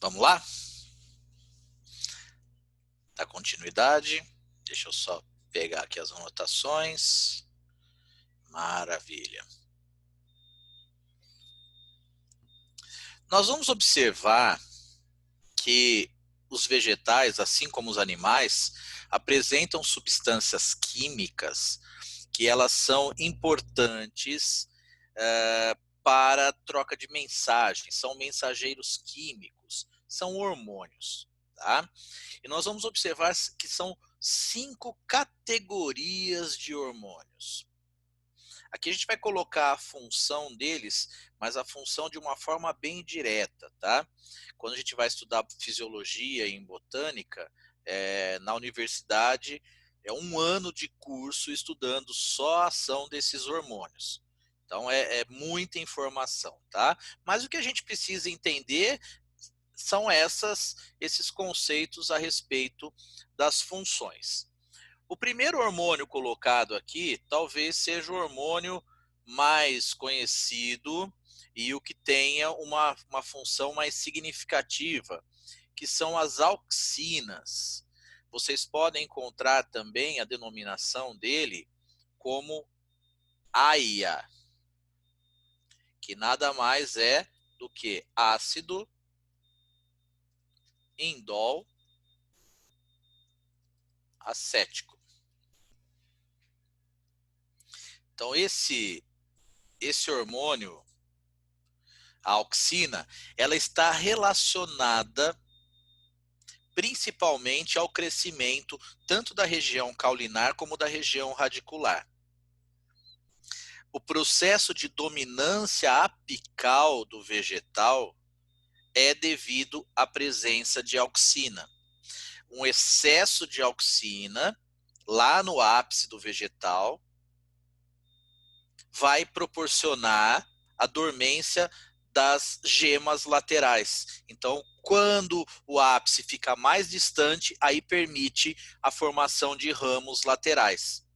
Vamos lá? Dá continuidade. Deixa eu só pegar aqui as anotações. Maravilha. Nós vamos observar que os vegetais, assim como os animais, apresentam substâncias químicas que elas são importantes para a troca de mensagens, são mensageiros químicos, são hormônios, tá? E nós vamos observar que são 5 categorias de hormônios. Aqui a gente vai colocar a função deles, mas a função de uma forma bem direta, tá? Quando a gente vai estudar fisiologia em botânica, na universidade, é 1 ano de curso estudando só a ação desses hormônios. Então é muita informação, tá? Mas o que a gente precisa entender são esses conceitos a respeito das funções. O primeiro hormônio colocado aqui talvez seja o hormônio mais conhecido e o que tenha uma função mais significativa, que são as auxinas. Vocês podem encontrar também a denominação dele como AIA, que nada mais é do que ácido indol acético. Então esse hormônio, a auxina, ela está relacionada principalmente ao crescimento tanto da região caulinar como da região radicular. O processo de dominância apical do vegetal é devido à presença de auxina. Um excesso de auxina lá no ápice do vegetal vai proporcionar a dormência das gemas laterais. Então, quando o ápice fica mais distante, aí permite a formação de ramos laterais.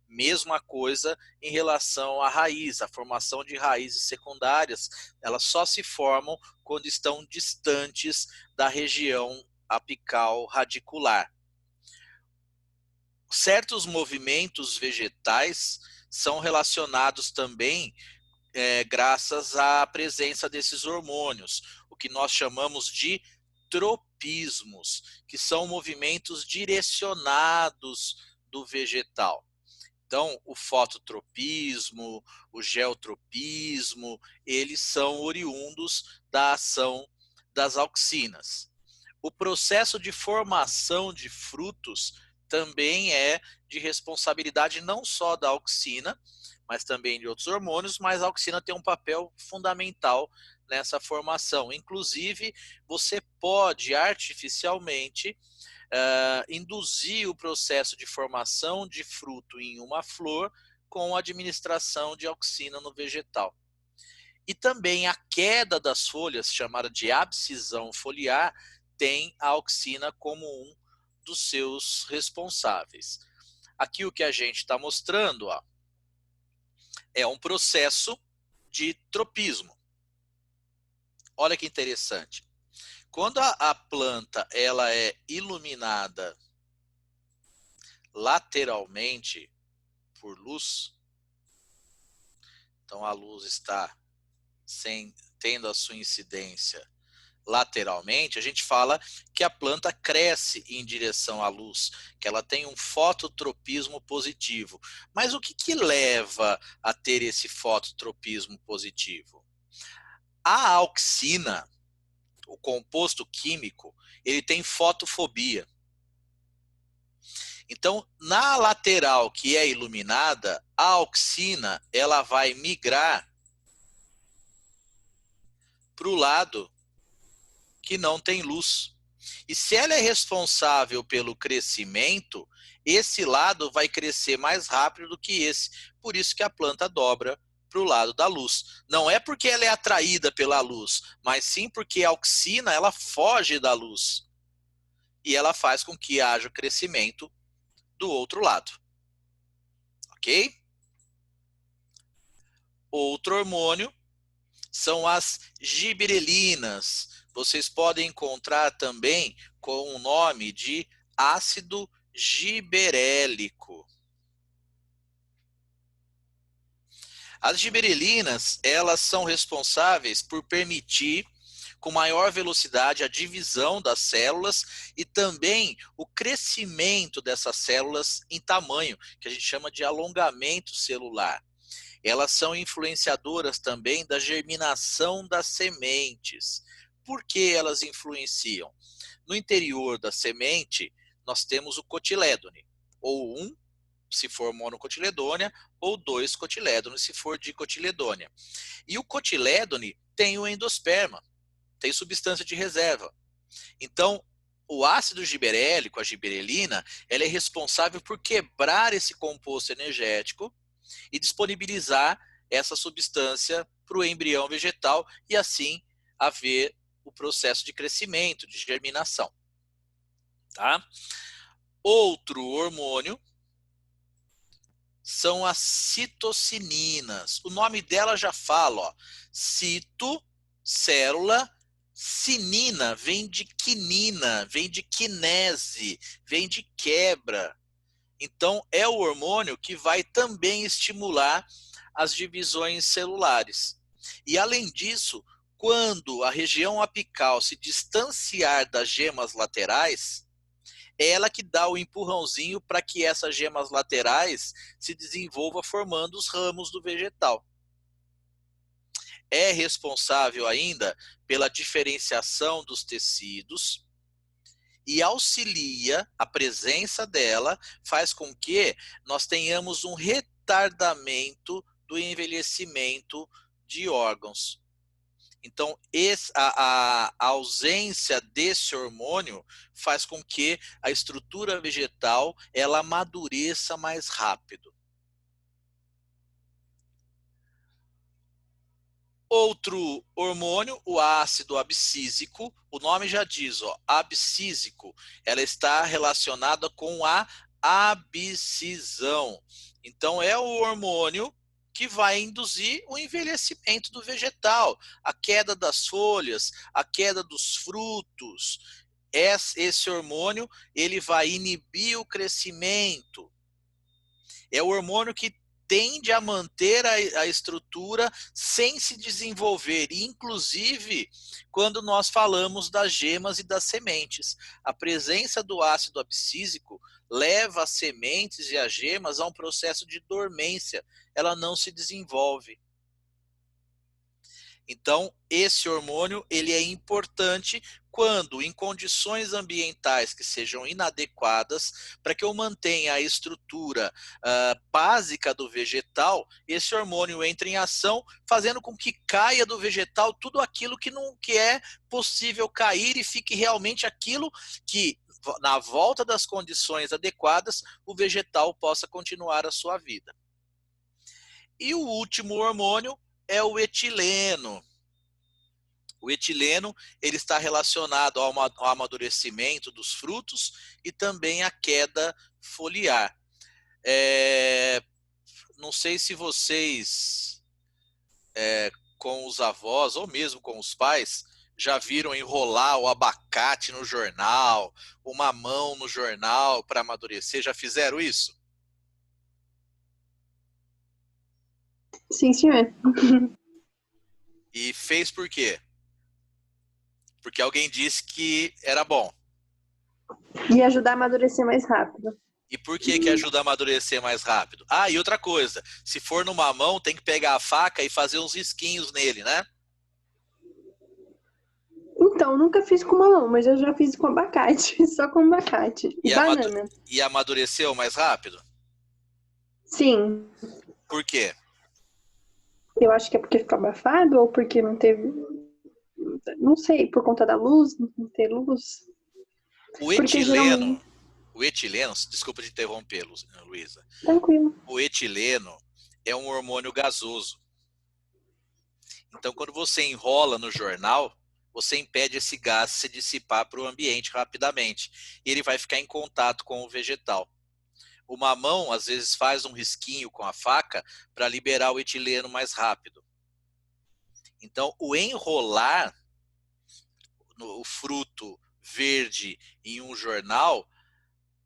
Mesma coisa em relação à raiz, a formação de raízes secundárias, elas só se formam quando estão distantes da região apical radicular. Certos movimentos vegetais são relacionados também graças à presença desses hormônios, o que nós chamamos de tropismos, que são movimentos direcionados do vegetal. Então, o fototropismo, o geotropismo, eles são oriundos da ação das auxinas. O processo de formação de frutos também é de responsabilidade não só da auxina, mas também de outros hormônios, mas a auxina tem um papel fundamental nessa formação. Inclusive, você pode artificialmente induzir o processo de formação de fruto em uma flor com a administração de auxina no vegetal. E também a queda das folhas, chamada de abscisão foliar, tem a auxina como um dos seus responsáveis. Aqui o que a gente está mostrando, ó, é um processo de tropismo. Olha que interessante. Quando a planta ela é iluminada lateralmente por luz, então a luz está tendo a sua incidência lateralmente, a gente fala que a planta cresce em direção à luz, que ela tem um fototropismo positivo. Mas o que leva a ter esse fototropismo positivo? A auxina, o composto químico, ele tem fotofobia. Então, na lateral que é iluminada, a auxina ela vai migrar para o lado que não tem luz. E se ela é responsável pelo crescimento, esse lado vai crescer mais rápido do que esse. Por isso que a planta dobra para o lado da luz. Não é porque ela é atraída pela luz, mas sim porque a auxina ela foge da luz. E ela faz com que haja crescimento do outro lado. Ok? Outro hormônio são as gibberelinas. vocês podem encontrar também com o nome de ácido giberélico. As giberelinas, elas são responsáveis por permitir com maior velocidade a divisão das células e também o crescimento dessas células em tamanho, que a gente chama de alongamento celular. Elas são influenciadoras também da germinação das sementes. Por que elas influenciam? No interior da semente, nós temos o cotilédone, ou se for monocotiledônia, ou 2 cotilédones, se for dicotiledônia. E o cotilédone tem o endosperma, tem substância de reserva. Então, o ácido giberélico, a giberelina, ela é responsável por quebrar esse composto energético e disponibilizar essa substância para o embrião vegetal e assim haver o processo de crescimento, de germinação. Tá? Outro hormônio são as citocininas. O nome dela já fala, ó, cito, célula, cinina, vem de quinina, vem de quinese, vem de quebra. Então, é o hormônio que vai também estimular as divisões celulares. E, além disso, quando a região apical se distanciar das gemas laterais, é ela que dá o empurrãozinho para que essas gemas laterais se desenvolvam formando os ramos do vegetal. É responsável ainda pela diferenciação dos tecidos e auxilia, a presença dela faz com que nós tenhamos um retardamento do envelhecimento de órgãos. Então, a ausência desse hormônio faz com que a estrutura vegetal ela amadureça mais rápido. Outro hormônio, o ácido abscísico, o nome já diz, ó, abscísico, ela está relacionada com a abscisão. Então, é o hormônio que vai induzir o envelhecimento do vegetal, a queda das folhas, a queda dos frutos. Esse hormônio ele vai inibir o crescimento. É o hormônio que tende a manter a estrutura sem se desenvolver, inclusive quando nós falamos das gemas e das sementes. A presença do ácido abscísico leva as sementes e as gemas a um processo de dormência, ela não se desenvolve. Então, esse hormônio ele é importante quando em condições ambientais que sejam inadequadas, para que eu mantenha a estrutura básica do vegetal, esse hormônio entra em ação, fazendo com que caia do vegetal tudo aquilo que não que é possível cair e fique realmente aquilo que, na volta das condições adequadas, o vegetal possa continuar a sua vida. E o último hormônio é o etileno. O etileno ele está relacionado ao amadurecimento dos frutos e também à queda foliar. Não sei se vocês, com os avós ou mesmo com os pais, já viram enrolar o abacate no jornal, o mamão no jornal para amadurecer. Já fizeram isso? Sim, senhor. E fez por quê? Porque alguém disse que era bom. E ajudar a amadurecer mais rápido. E por que ajuda a amadurecer mais rápido? Ah, e outra coisa, se for no mamão, tem que pegar a faca e fazer uns risquinhos nele, né? Então, nunca fiz com mamão, mas eu já fiz com abacate, só com abacate. E banana. E amadureceu mais rápido? Sim. Por quê? Eu acho que é porque ficou abafado ou porque não teve... Não sei, por conta da luz, não ter luz. O etileno, desculpa te interromper, Luísa. Tranquilo. O etileno é um hormônio gasoso. Então, quando você enrola no jornal, você impede esse gás se dissipar para o ambiente rapidamente. E ele vai ficar em contato com o vegetal. O mamão, às vezes, faz um risquinho com a faca para liberar o etileno mais rápido. Então, o enrolar o fruto verde em um jornal,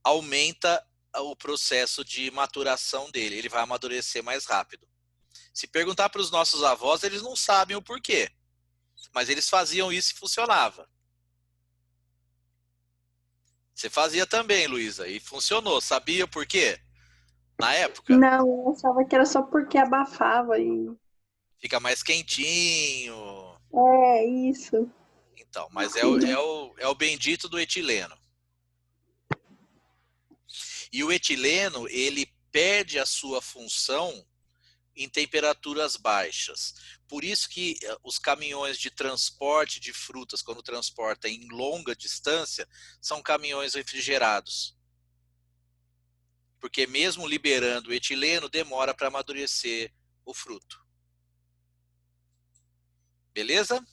aumenta o processo de maturação dele. Ele vai amadurecer mais rápido. Se perguntar para os nossos avós, eles não sabem o porquê. Mas eles faziam isso e funcionava. Você fazia também, Luísa, e funcionou. Sabia por quê? Na época? Não, eu achava que era só porque abafava e. Fica mais quentinho. É, isso. Então, mas é o bendito do etileno. E o etileno, ele perde a sua função em temperaturas baixas. Por isso que os caminhões de transporte de frutas, quando transportam em longa distância, são caminhões refrigerados. Porque mesmo liberando o etileno, demora para amadurecer o fruto. Beleza?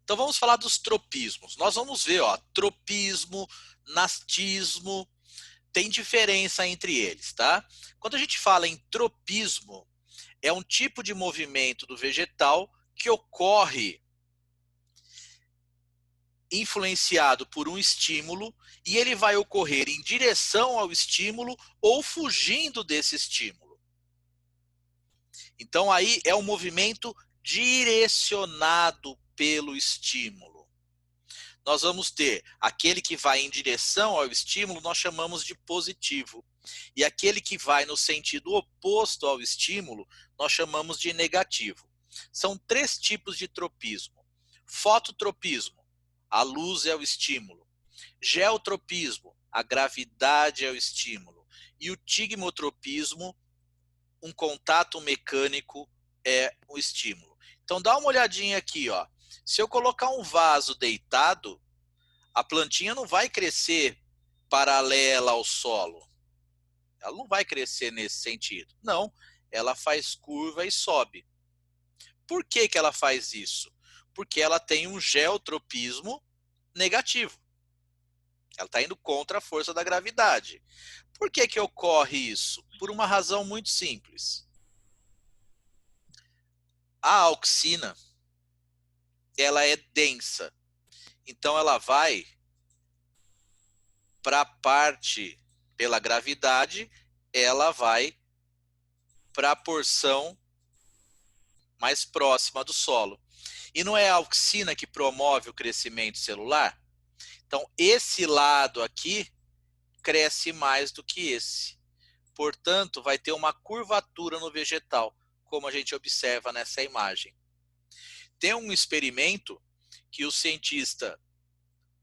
Então vamos falar dos tropismos. Nós vamos ver, ó, tropismo, nastismo, tem diferença entre eles, tá? Quando a gente fala em tropismo, é um tipo de movimento do vegetal que ocorre influenciado por um estímulo e ele vai ocorrer em direção ao estímulo ou fugindo desse estímulo. Então aí é um movimento direcionado pelo estímulo. Nós vamos ter aquele que vai em direção ao estímulo, nós chamamos de positivo. E aquele que vai no sentido oposto ao estímulo, nós chamamos de negativo. São 3 tipos de tropismo. Fototropismo, a luz é o estímulo. Geotropismo, a gravidade é o estímulo. E o tigmotropismo, um contato mecânico é o estímulo. Então dá uma olhadinha aqui, ó. Se eu colocar um vaso deitado, a plantinha não vai crescer paralela ao solo. Ela não vai crescer nesse sentido. Não, ela faz curva e sobe. Por que que ela faz isso? Porque ela tem um geotropismo negativo. Ela está indo contra a força da gravidade. Por que que ocorre isso? Por uma razão muito simples. A auxina, ela é densa. Então ela vai para a parte, pela gravidade, ela vai para a porção mais próxima do solo. E não é a auxina que promove o crescimento celular? Então, esse lado aqui cresce mais do que esse. Portanto, vai ter uma curvatura no vegetal, como a gente observa nessa imagem. Tem um experimento que o cientista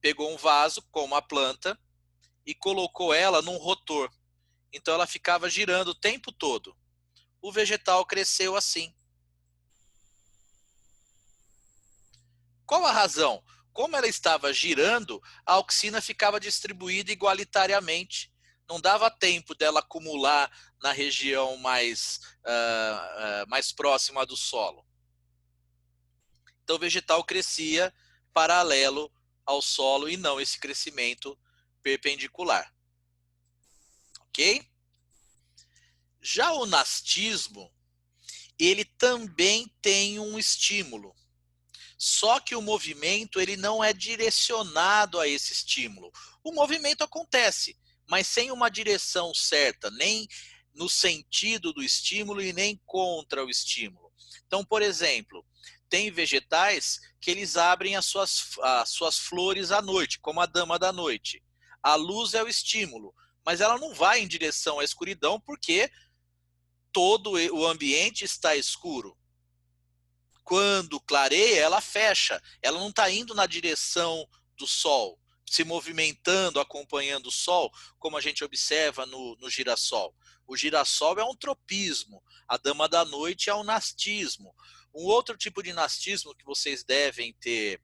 pegou um vaso com uma planta e colocou ela num rotor. Então ela ficava girando o tempo todo. O vegetal cresceu assim. Qual a razão? Como ela estava girando, a auxina ficava distribuída igualitariamente. Não dava tempo dela acumular na região mais próxima do solo. Então o vegetal crescia paralelo ao solo e não esse crescimento perpendicular. Ok? Já o nastismo, ele também tem um estímulo. Só que o movimento ele não é direcionado a esse estímulo. O movimento acontece, mas sem uma direção certa, nem no sentido do estímulo e nem contra o estímulo. Então, por exemplo, tem vegetais que eles abrem as suas flores à noite, como a dama da noite. A luz é o estímulo, mas ela não vai em direção à escuridão porque todo o ambiente está escuro. Quando clareia, ela fecha. Ela não está indo na direção do sol, se movimentando, acompanhando o sol, como a gente observa no girassol. O girassol é um tropismo. A dama da noite é um nastismo. Um outro tipo de nastismo que vocês devem ter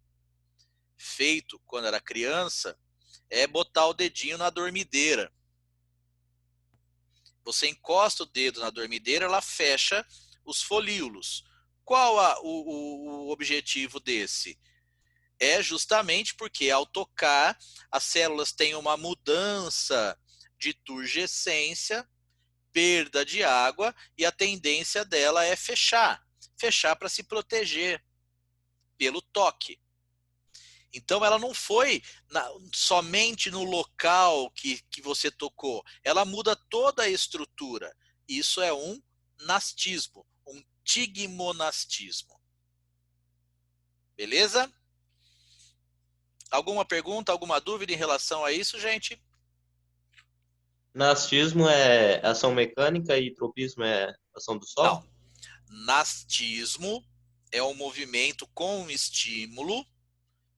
feito quando era criança é botar o dedinho na dormideira. Você encosta o dedo na dormideira, ela fecha os folíolos. Qual o objetivo desse? É justamente porque ao tocar, as células têm uma mudança de turgescência, perda de água, e a tendência dela é fechar. fechar para se proteger pelo toque. Então ela não foi somente no local que você tocou, ela muda toda a estrutura. Isso é um nastismo, um tigmonastismo. Beleza? Alguma pergunta, alguma dúvida em relação a isso, gente? Nastismo é ação mecânica e tropismo é ação do Não. Sol? Nastismo é um movimento com estímulo,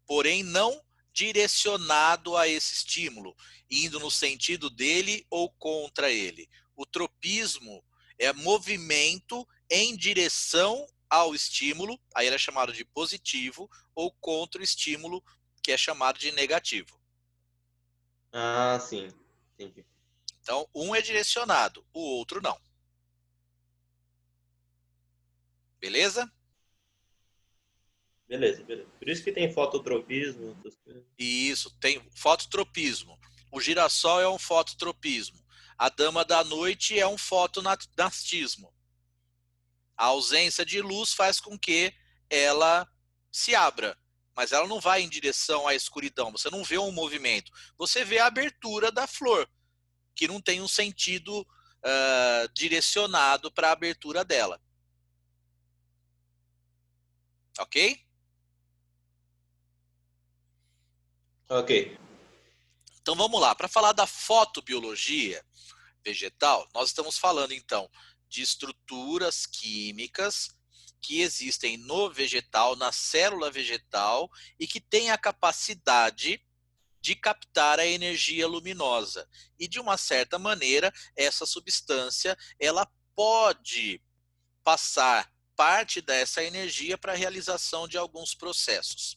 porém não direcionado a esse estímulo, indo no sentido dele ou contra ele. O tropismo é movimento em direção ao estímulo, aí ele é chamado de positivo, ou contra o estímulo, que é chamado de negativo. Ah, sim. Entendi. Então, um é direcionado, o outro não. Beleza? Beleza, beleza. Por isso que tem fototropismo, essas coisas. Isso, tem fototropismo. O girassol é um fototropismo. A dama da noite é um fotonastismo. A ausência de luz faz com que ela se abra, mas ela não vai em direção à escuridão. Você não vê um movimento. Você vê a abertura da flor, que não tem um sentido direcionado para a abertura dela. Ok? Ok. Então vamos lá. Para falar da fotobiologia vegetal, nós estamos falando então de estruturas químicas que existem no vegetal, na célula vegetal, e que têm a capacidade de captar a energia luminosa. E de uma certa maneira, essa substância, ela pode passar parte dessa energia para a realização de alguns processos.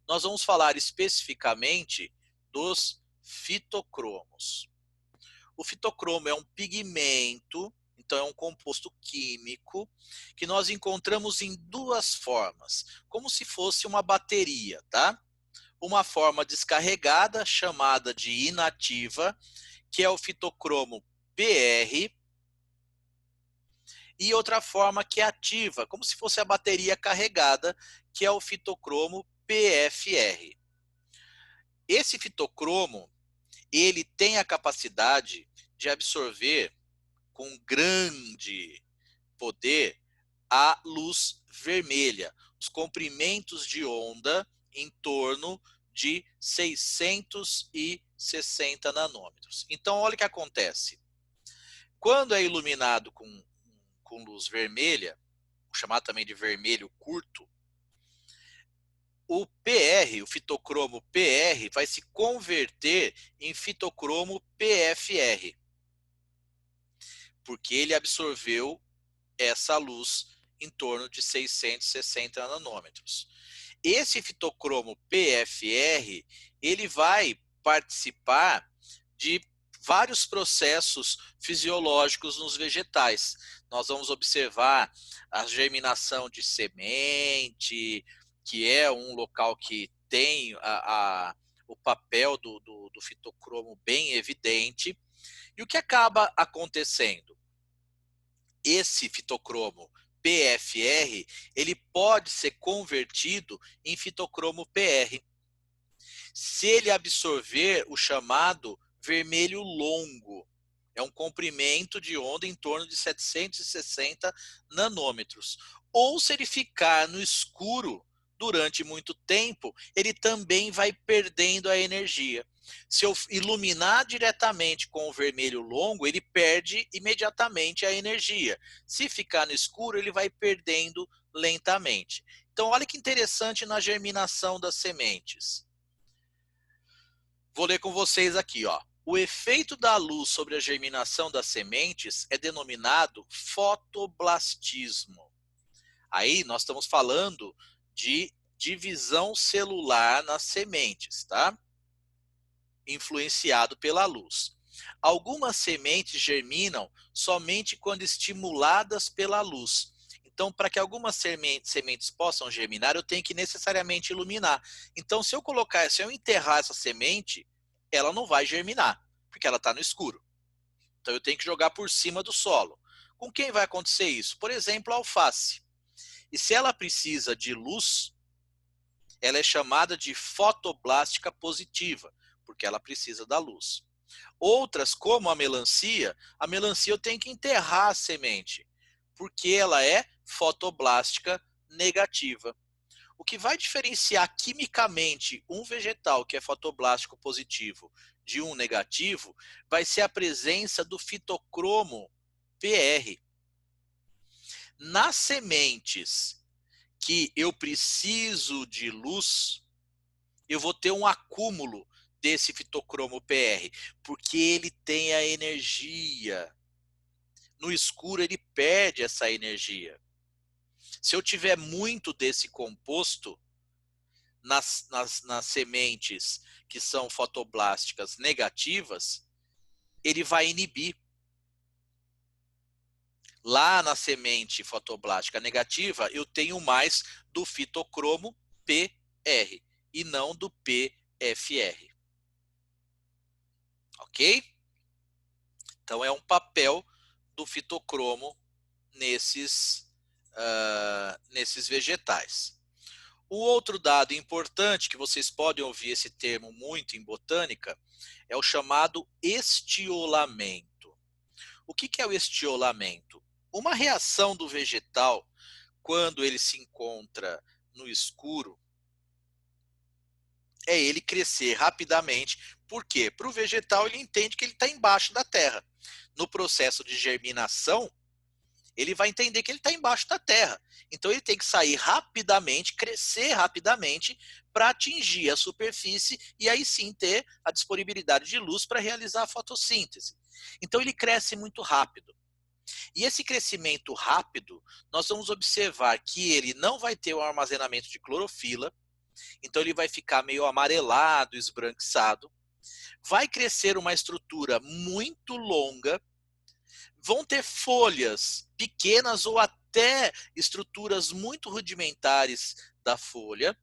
Nós vamos falar especificamente dos fitocromos. O fitocromo é um pigmento, então é um composto químico, que nós encontramos em duas formas, como se fosse uma bateria, tá? Uma forma descarregada, chamada de inativa, que é o fitocromo PR, e outra forma que é ativa, como se fosse a bateria carregada, que é o fitocromo PFR. Esse fitocromo, ele tem a capacidade de absorver com grande poder a luz vermelha, os comprimentos de onda em torno de 660 nanômetros. Então, olha o que acontece. Quando é iluminado com luz vermelha, chamado também de vermelho curto, o PR, o fitocromo PR, vai se converter em fitocromo PFR, porque ele absorveu essa luz em torno de 660 nanômetros. Esse fitocromo PFR, ele vai participar de vários processos fisiológicos nos vegetais. Nós vamos observar a germinação de semente, que é um local que tem o papel do fitocromo bem evidente. E o que acaba acontecendo? Esse fitocromo PFR, ele pode ser convertido em fitocromo PR. Se ele absorver o chamado vermelho longo, é um comprimento de onda em torno de 760 nanômetros. Ou se ele ficar no escuro durante muito tempo, ele também vai perdendo a energia. Se eu iluminar diretamente com o vermelho longo, ele perde imediatamente a energia. Se ficar no escuro, ele vai perdendo lentamente. Então, olha que interessante na germinação das sementes. Vou ler com vocês aqui, ó. O efeito da luz sobre a germinação das sementes é denominado fotoblastismo. Aí nós estamos falando de divisão celular nas sementes, tá? Influenciado pela luz. Algumas sementes germinam somente quando estimuladas pela luz. Então, para que algumas sementes possam germinar, eu tenho que necessariamente iluminar. Então, se eu enterrar essa semente, ela não vai germinar, porque ela está no escuro. Então, eu tenho que jogar por cima do solo. Com quem vai acontecer isso? Por exemplo, a alface. E se ela precisa de luz, ela é chamada de fotoblástica positiva, porque ela precisa da luz. Outras, como a melancia eu tenho que enterrar a semente, porque ela é fotoblástica negativa. O que vai diferenciar quimicamente um vegetal que é fotoblástico positivo de um negativo vai ser a presença do fitocromo PR. Nas sementes que eu preciso de luz, eu vou ter um acúmulo desse fitocromo PR, porque ele tem a energia. No escuro ele perde essa energia. Se eu tiver muito desse composto nas sementes que são fotoblásticas negativas, ele vai inibir. Lá na semente fotoblástica negativa, eu tenho mais do fitocromo PR e não do PFR. Ok? Então é um papel do fitocromo nesses vegetais. O outro dado importante, que vocês podem ouvir esse termo muito em botânica, é o chamado estiolamento. O que é o estiolamento? Uma reação do vegetal quando ele se encontra no escuro é ele crescer rapidamente. Por quê? Para o vegetal, ele entende que ele está embaixo da terra. No processo de germinação, ele vai entender que ele está embaixo da terra. Então ele tem que sair rapidamente, crescer rapidamente para atingir a superfície e aí sim ter a disponibilidade de luz para realizar a fotossíntese. Então ele cresce muito rápido. E esse crescimento rápido, nós vamos observar que ele não vai ter o armazenamento de clorofila, então ele vai ficar meio amarelado, esbranquiçado, vai crescer uma estrutura muito longa, vão ter folhas pequenas ou até estruturas muito rudimentares da folha.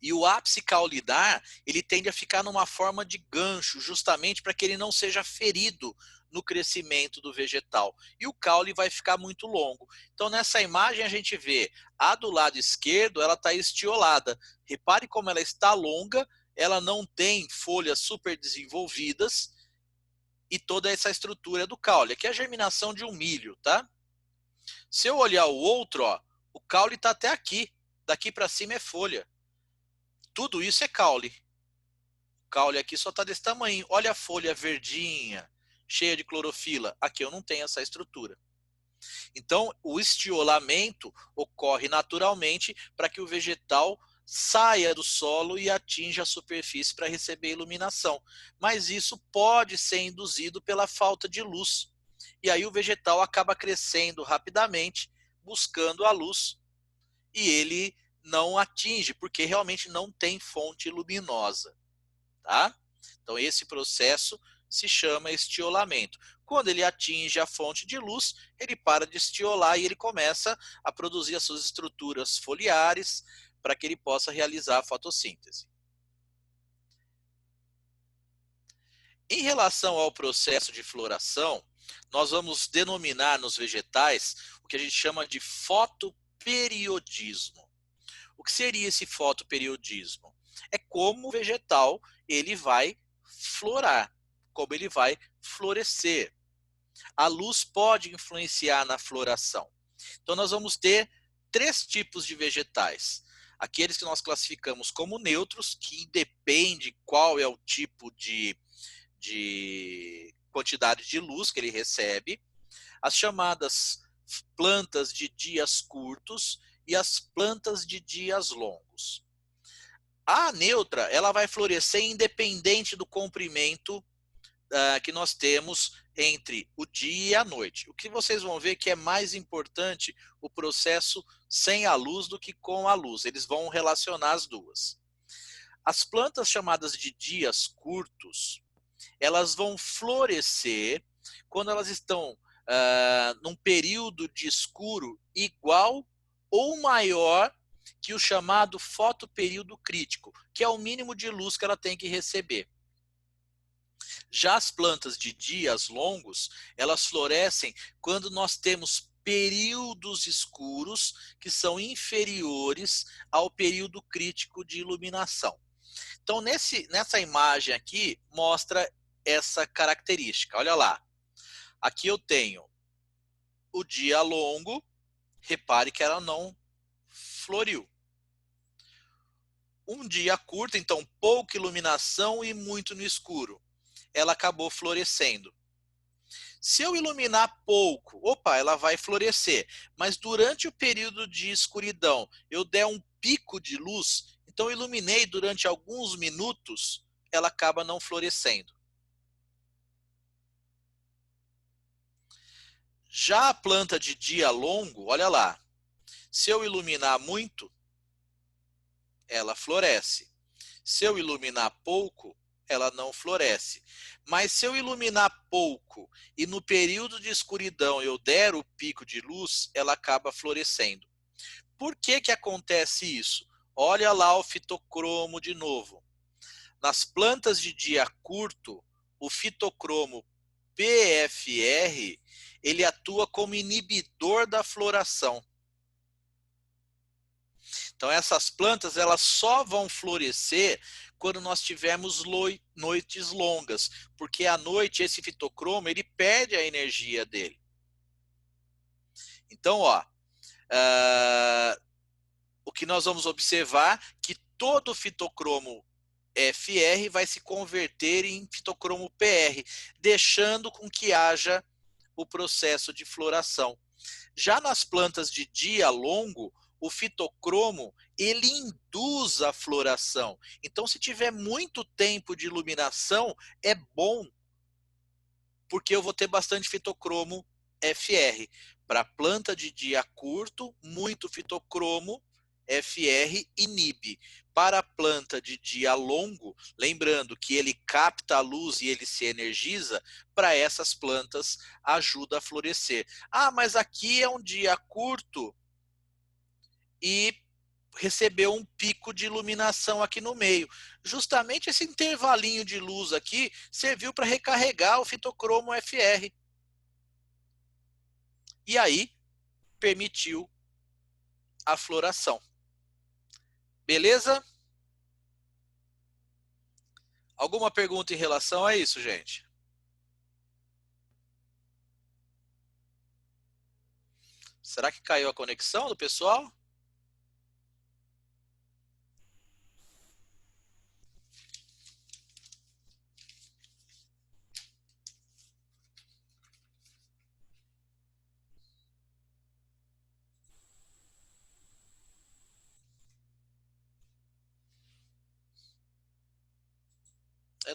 E o ápice caulinar, ele tende a ficar numa forma de gancho, justamente para que ele não seja ferido no crescimento do vegetal. E o caule vai ficar muito longo. Então, nessa imagem, a gente vê a do lado esquerdo, ela está estiolada. Repare como ela está longa, ela não tem folhas super desenvolvidas, e toda essa estrutura do caule. Aqui é a germinação de um milho, tá? Se eu olhar o outro, ó, o caule está até aqui. Daqui para cima é folha. Tudo isso é caule. O caule aqui só está desse tamanho. Olha a folha verdinha, cheia de clorofila. Aqui eu não tenho essa estrutura. Então, o estiolamento ocorre naturalmente para que o vegetal saia do solo e atinja a superfície para receber iluminação. Mas isso pode ser induzido pela falta de luz. E aí o vegetal acaba crescendo rapidamente, buscando a luz, e ele não atinge, porque realmente não tem fonte luminosa. Tá? Então esse processo se chama estiolamento. Quando ele atinge a fonte de luz, ele para de estiolar e ele começa a produzir as suas estruturas foliares para que ele possa realizar a fotossíntese. Em relação ao processo de floração, nós vamos denominar nos vegetais o que a gente chama de fotoperiodismo. O que seria esse fotoperiodismo? É como o vegetal ele vai florar, como ele vai florescer. A luz pode influenciar na floração. Então nós vamos ter 3 tipos de vegetais. Aqueles que nós classificamos como neutros, que independe qual é o tipo de quantidade de luz que ele recebe. As chamadas plantas de dias curtos e as plantas de dias longos. A neutra, ela vai florescer independente do comprimento que nós temos entre o dia e a noite. O que vocês vão ver que é mais importante o processo sem a luz do que com a luz. Eles vão relacionar as duas. As plantas chamadas de dias curtos, elas vão florescer quando elas estão num período de escuro igual ou maior que o chamado fotoperíodo crítico, que é o mínimo de luz que ela tem que receber. Já as plantas de dias longos, elas florescem quando nós temos períodos escuros que são inferiores ao período crítico de iluminação. Então, nessa imagem aqui, mostra essa característica. Olha lá. Aqui eu tenho o dia longo. Repare que ela não floriu. Um dia curto, então pouca iluminação e muito no escuro. Ela acabou florescendo. Se eu iluminar pouco, opa, ela vai florescer. Mas durante o período de escuridão, eu der um pico de luz, então eu iluminei durante alguns minutos, ela acaba não florescendo. Já a planta de dia longo, olha lá. Se eu iluminar muito, ela floresce. Se eu iluminar pouco, ela não floresce. Mas se eu iluminar pouco e no período de escuridão eu der o pico de luz, ela acaba florescendo. Por que que acontece isso? Olha lá o fitocromo de novo. Nas plantas de dia curto, o fitocromo PFR, ele atua como inibidor da floração. Então essas plantas elas só vão florescer quando nós tivermos noites longas, porque à noite esse fitocromo ele perde a energia dele. Então, o que nós vamos observar que todo fitocromo FR vai se converter em fitocromo PR, deixando com que haja o processo de floração. Já nas plantas de dia longo, o fitocromo, ele induz a floração. Então, se tiver muito tempo de iluminação, é bom, porque eu vou ter bastante fitocromo FR. Para planta de dia curto, muito fitocromo FR inibe. Para a planta de dia longo, lembrando que ele capta a luz e ele se energiza, para essas plantas ajuda a florescer. Ah, mas aqui é um dia curto e recebeu um pico de iluminação aqui no meio. Justamente esse intervalinho de luz aqui serviu para recarregar o fitocromo FR. E aí permitiu a floração. Beleza? Alguma pergunta em relação a isso, gente? Será que caiu a conexão do pessoal?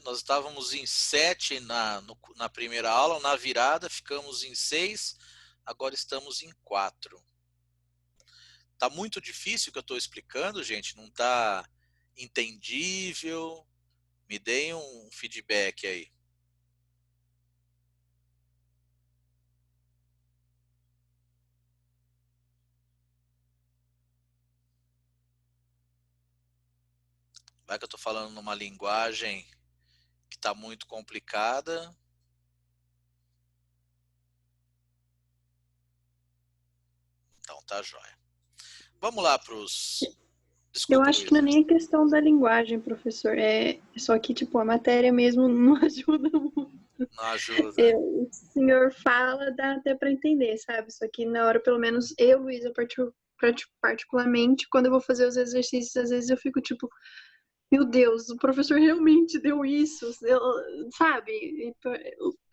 Nós estávamos em 7 na primeira aula, na virada ficamos em 6, agora estamos em 4. Tá muito difícil o que eu estou explicando, gente? Não está entendível? Me deem um feedback aí. Vai que eu estou falando numa linguagem que está muito complicada. Então, tá jóia. Vamos lá para os... Eu Desculpa, acho que não é Luísa. nem a questão da linguagem, professor. É só que, tipo, a matéria mesmo não ajuda muito. Não ajuda. O senhor fala, dá até para entender, sabe? Só que na hora, pelo menos eu, Luísa, particularmente, quando eu vou fazer os exercícios, às vezes eu fico tipo, meu Deus, o professor realmente deu isso, sabe?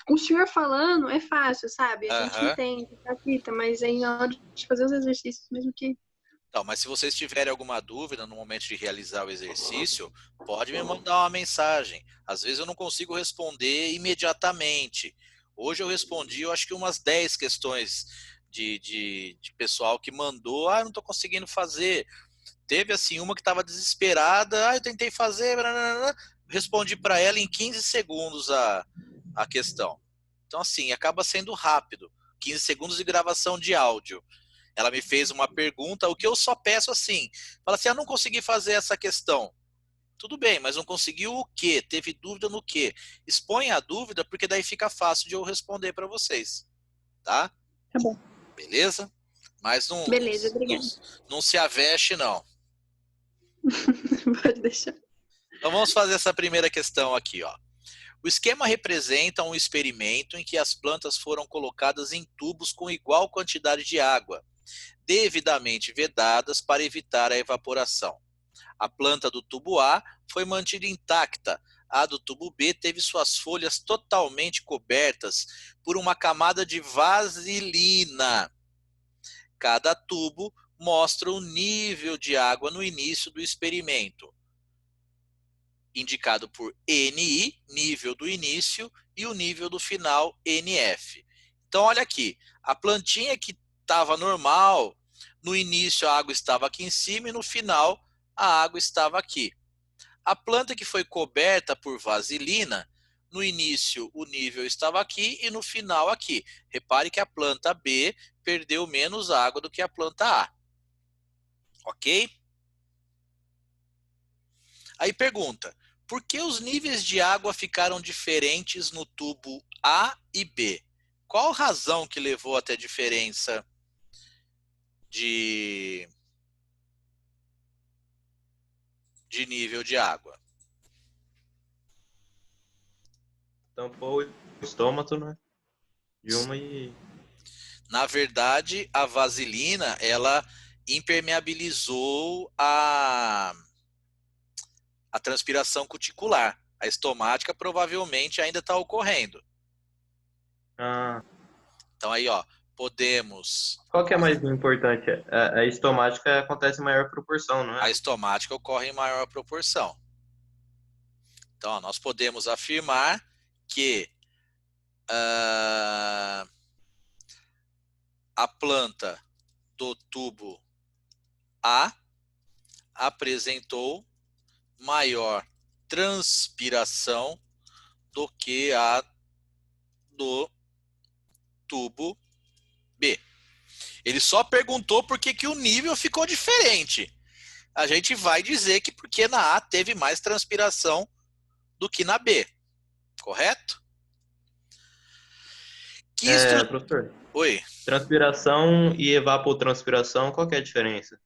Com o senhor falando é fácil, sabe? A gente Aham. entende, capta, mas aí na hora de fazer os exercícios, mesmo que... Então, mas se vocês tiverem alguma dúvida no momento de realizar o exercício, pode me mandar uma mensagem. Às vezes eu não consigo responder imediatamente. Hoje eu respondi, eu acho que umas 10 questões de pessoal que mandou, eu não estou conseguindo fazer. Teve assim uma que estava desesperada, eu tentei fazer, respondi para ela em 15 segundos a questão. Então assim, acaba sendo rápido. 15 segundos de gravação de áudio. Ela me fez uma pergunta, o que eu só peço assim, fala assim, não consegui fazer essa questão. Tudo bem, mas não conseguiu o quê? Teve dúvida no quê? Expõe a dúvida, porque daí fica fácil de eu responder para vocês, tá? Tá bom. Beleza? Mas Beleza, obrigada. não se aveste, não. Pode deixar. Então vamos fazer essa primeira questão aqui, ó. O esquema representa um experimento em que as plantas foram colocadas em tubos com igual quantidade de água, devidamente vedadas para evitar a evaporação. A planta do tubo A foi mantida intacta. A do tubo B teve suas folhas totalmente cobertas por uma camada de vaselina. Cada tubo mostra o nível de água no início do experimento, indicado por NI, nível do início, e o nível do final, NF. Então, olha aqui, a plantinha que estava normal, no início a água estava aqui em cima e no final a água estava aqui. A planta que foi coberta por vaselina, no início o nível estava aqui e no final aqui. Repare que a planta B perdeu menos água do que a planta A. Ok? Aí pergunta, por que os níveis de água ficaram diferentes no tubo A e B? Qual a razão que levou até a diferença de nível de água? Tampou o estômago, né? De uma e... Na verdade, a vaselina, ela impermeabilizou a transpiração cuticular. A estomática provavelmente ainda está ocorrendo. Ah, Então aí, ó, podemos... qual que é mais importante? A estomática acontece em maior proporção, não A é? estomática ocorre em maior proporção. Então, ó, nós podemos afirmar que a planta do tubo A apresentou maior transpiração do que a do tubo B. Ele só perguntou por que o nível ficou diferente. A gente vai dizer que porque na A teve mais transpiração do que na B. Correto? Professor, Oi. transpiração e evapotranspiração, qual que é a diferença?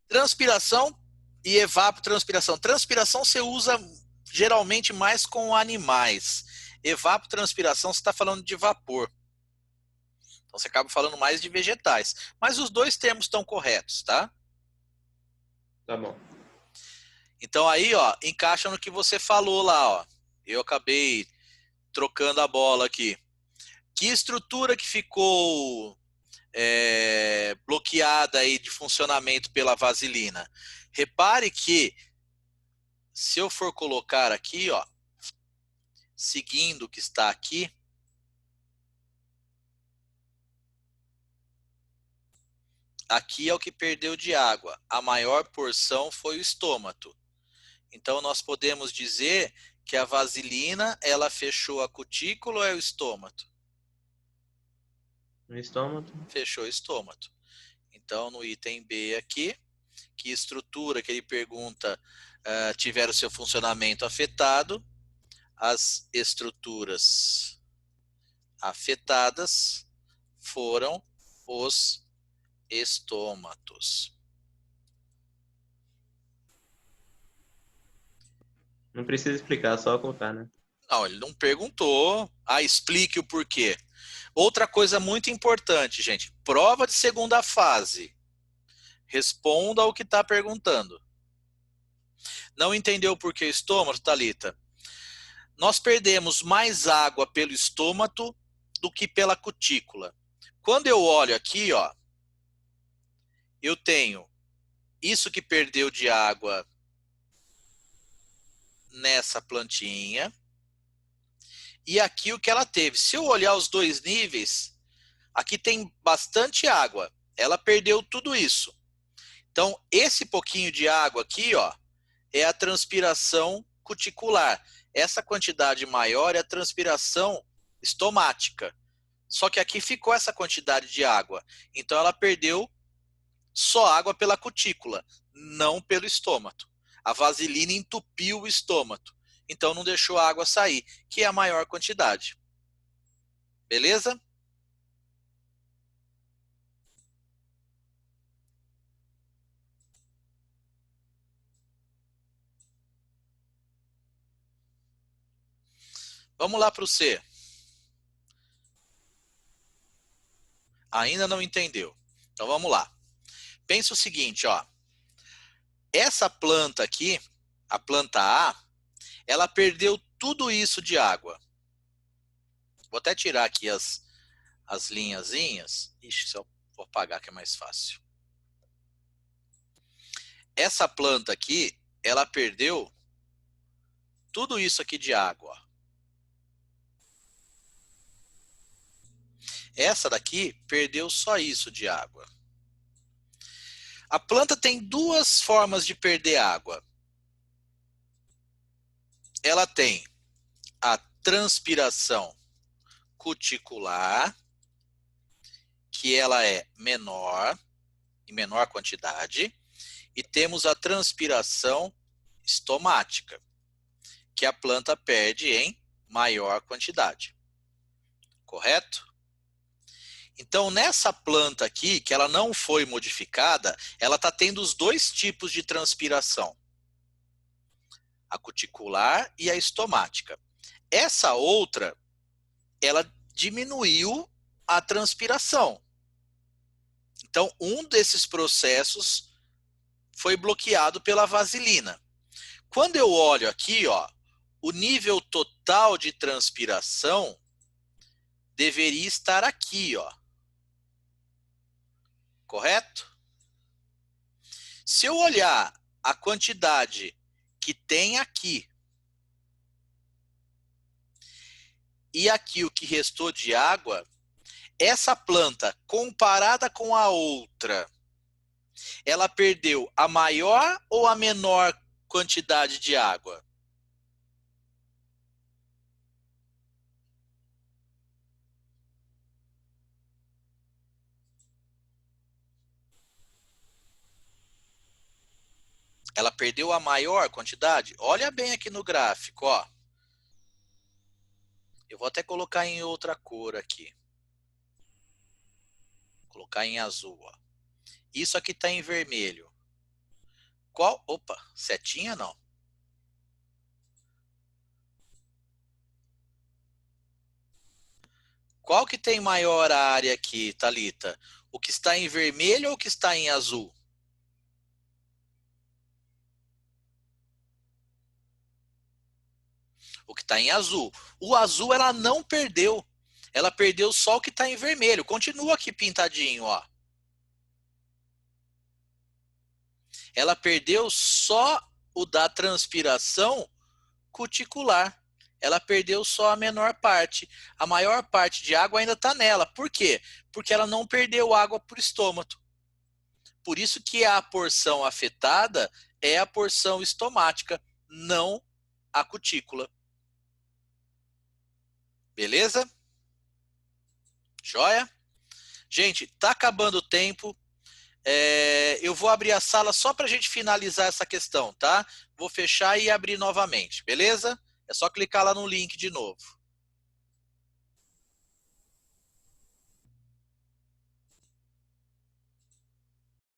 Transpiração e evapotranspiração. Transpiração você usa geralmente mais com animais. Evapotranspiração você está falando de vapor. Então você acaba falando mais de vegetais. Mas os dois termos estão corretos, tá? Tá bom. Então aí, ó, encaixa no que você falou lá, ó. Eu acabei trocando a bola aqui. Que estrutura que ficou bloqueada aí de funcionamento pela vaselina? Repare que se eu for colocar aqui, ó, seguindo o que está aqui, aqui é o que perdeu de água. A maior porção foi o estômago. Então nós podemos dizer que a vaselina, ela fechou a cutícula ou é o estômago? No estômago. Fechou o estômago. Então no item B aqui, que estrutura que ele pergunta tiveram seu funcionamento afetado, as estruturas afetadas foram os estômatos. Não precisa explicar, só colocar, né? Não, ele não perguntou. Explique o porquê. Outra coisa muito importante, gente. Prova de segunda fase. Responda ao que está perguntando. Não entendeu por que estômago, Thalita? Nós perdemos mais água pelo estômago do que pela cutícula. Quando eu olho aqui, ó, eu tenho isso que perdeu de água nessa plantinha e aqui o que ela teve. Se eu olhar os dois níveis, aqui tem bastante água. Ela perdeu tudo isso. Então, esse pouquinho de água aqui, ó, é a transpiração cuticular. Essa quantidade maior é a transpiração estomática. Só que aqui ficou essa quantidade de água. Então, ela perdeu só água pela cutícula, não pelo estômago. A vaselina entupiu o estômago. Então, não deixou a água sair, que é a maior quantidade. Beleza? Vamos lá para o C. Ainda não entendeu. Então vamos lá. Pensa o seguinte, ó. Essa planta aqui, a planta A, ela perdeu tudo isso de água. Vou até tirar aqui as linhazinhas. Ixi, se eu vou apagar que é mais fácil. Essa planta aqui, ela perdeu tudo isso aqui de água. Essa daqui perdeu só isso de água. A planta tem duas formas de perder água. Ela tem a transpiração cuticular, que ela é menor, em menor quantidade, e temos a transpiração estomática, que a planta perde em maior quantidade. Correto? Então, nessa planta aqui, que ela não foi modificada, ela está tendo os dois tipos de transpiração. A cuticular e a estomática. Essa outra, ela diminuiu a transpiração. Então, um desses processos foi bloqueado pela vaselina. Quando eu olho aqui, ó, o nível total de transpiração deveria estar aqui, ó. Correto? Se eu olhar a quantidade que tem aqui e aqui o que restou de água, essa planta, comparada com a outra, ela perdeu a maior ou a menor quantidade de água? Ela perdeu a maior quantidade? Olha bem aqui no gráfico, ó. Eu vou até colocar em outra cor aqui. Vou colocar em azul, ó. Isso aqui está em vermelho. Qual? Opa, setinha não. Qual que tem maior área aqui, Thalita? O que está em vermelho ou o que está em azul? O que está em azul. O azul ela não perdeu. Ela perdeu só o que está em vermelho. Continua aqui pintadinho, ó. Ela perdeu só o da transpiração cuticular. Ela perdeu só a menor parte. A maior parte de água ainda está nela. Por quê? Porque ela não perdeu água por estômago. Por isso que a porção afetada é a porção estomática, não a cutícula. Beleza? Joia? Gente, tá acabando o tempo. Eu vou abrir a sala só para a gente finalizar essa questão, tá? Vou fechar e abrir novamente, beleza? É só clicar lá no link de novo.